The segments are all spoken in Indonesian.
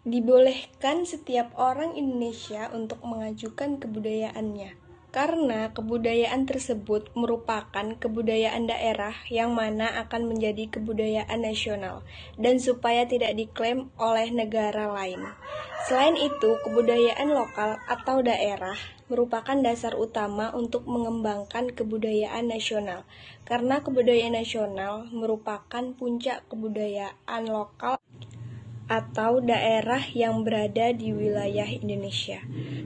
Dibolehkan setiap orang Indonesia untuk mengajukan kebudayaannya, karena kebudayaan tersebut merupakan kebudayaan daerah yang mana akan menjadi kebudayaan nasional, dan supaya tidak diklaim oleh negara lain. Selain itu, kebudayaan lokal atau daerah merupakan dasar utama untuk mengembangkan kebudayaan nasional, karena kebudayaan nasional merupakan puncak kebudayaan lokal atau daerah yang berada di wilayah Indonesia.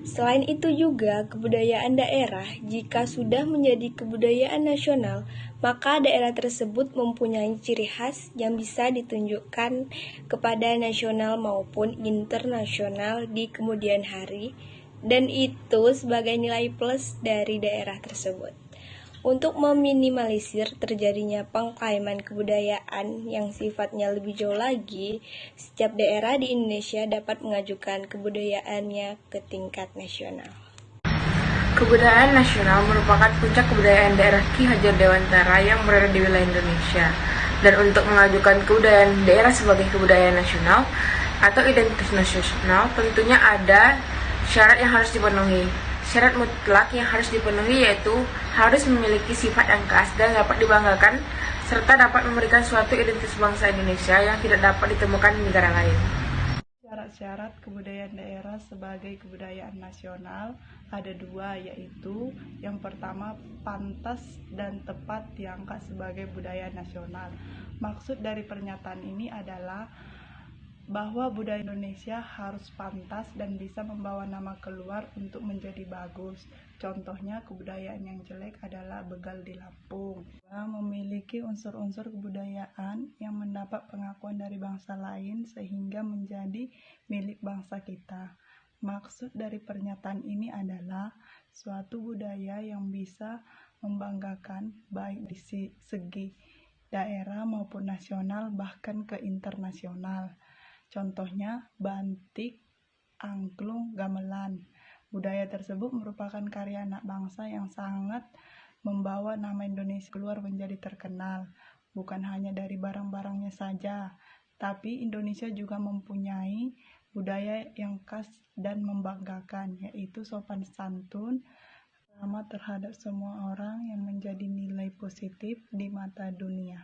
Selain itu juga, kebudayaan daerah jika sudah menjadi kebudayaan nasional, maka daerah tersebut mempunyai ciri khas yang bisa ditunjukkan kepada nasional maupun internasional di kemudian hari, dan itu sebagai nilai plus dari daerah tersebut. Untuk meminimalisir terjadinya pengklaiman kebudayaan yang sifatnya lebih jauh lagi, setiap daerah di Indonesia dapat mengajukan kebudayaannya ke tingkat nasional. Kebudayaan nasional merupakan puncak kebudayaan daerah Ki Hajar Dewantara yang berada di wilayah Indonesia. Dan untuk mengajukan kebudayaan daerah sebagai kebudayaan nasional atau identitas nasional, tentunya ada syarat yang harus dipenuhi. Syarat mutlak yang harus dipenuhi yaitu harus memiliki sifat yang khas dan dapat dibanggakan, serta dapat memberikan suatu identitas bangsa Indonesia yang tidak dapat ditemukan di negara lain. Syarat-syarat kebudayaan daerah sebagai kebudayaan nasional ada dua, yaitu yang pertama pantas dan tepat diangkat sebagai budaya nasional. Maksud dari pernyataan ini adalah bahwa budaya Indonesia harus pantas dan bisa membawa nama keluar untuk menjadi bagus. Contohnya kebudayaan yang jelek adalah begal di Lampung. Memiliki unsur-unsur kebudayaan yang mendapat pengakuan dari bangsa lain sehingga menjadi milik bangsa kita. Maksud dari pernyataan ini adalah suatu budaya yang bisa membanggakan baik di segi daerah maupun nasional, bahkan ke internasional. Contohnya batik, angklung, gamelan. Budaya tersebut merupakan karya anak bangsa yang sangat membawa nama Indonesia keluar menjadi terkenal. Bukan hanya dari barang-barangnya saja, tapi Indonesia juga mempunyai budaya yang khas dan membanggakan, yaitu sopan santun, ramah terhadap semua orang yang menjadi nilai positif di mata dunia.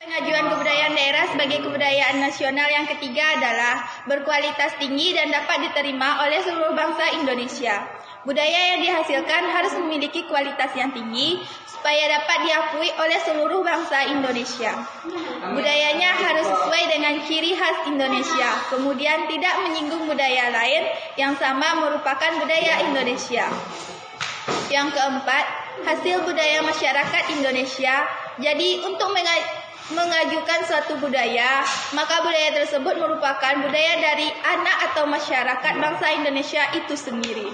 Pengajuan kebudayaan daerah sebagai kebudayaan nasional yang ketiga adalah berkualitas tinggi dan dapat diterima oleh seluruh bangsa Indonesia. Budaya yang dihasilkan harus memiliki kualitas yang tinggi supaya dapat diakui oleh seluruh bangsa Indonesia. Budayanya harus sesuai dengan ciri khas Indonesia, kemudian tidak menyinggung budaya lain yang sama merupakan budaya Indonesia. Yang keempat, hasil budaya masyarakat Indonesia. Jadi untuk mengajukan suatu budaya, maka budaya tersebut merupakan budaya dari anak atau masyarakat bangsa Indonesia itu sendiri.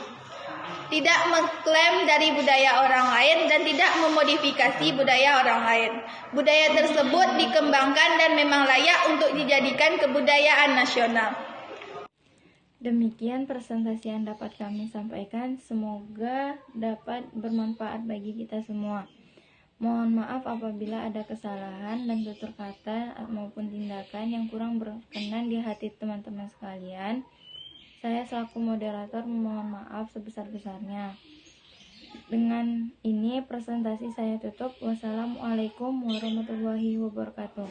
Tidak mengklaim dari budaya orang lain dan tidak memodifikasi budaya orang lain. Budaya tersebut dikembangkan dan memang layak untuk dijadikan kebudayaan nasional. Demikian presentasi yang dapat kami sampaikan, semoga dapat bermanfaat bagi kita semua. Mohon maaf apabila ada kesalahan dan tutur kata maupun tindakan yang kurang berkenan di hati teman-teman sekalian. Saya selaku moderator memohon maaf sebesar-besarnya. Dengan ini presentasi saya tutup. Wassalamualaikum warahmatullahi wabarakatuh.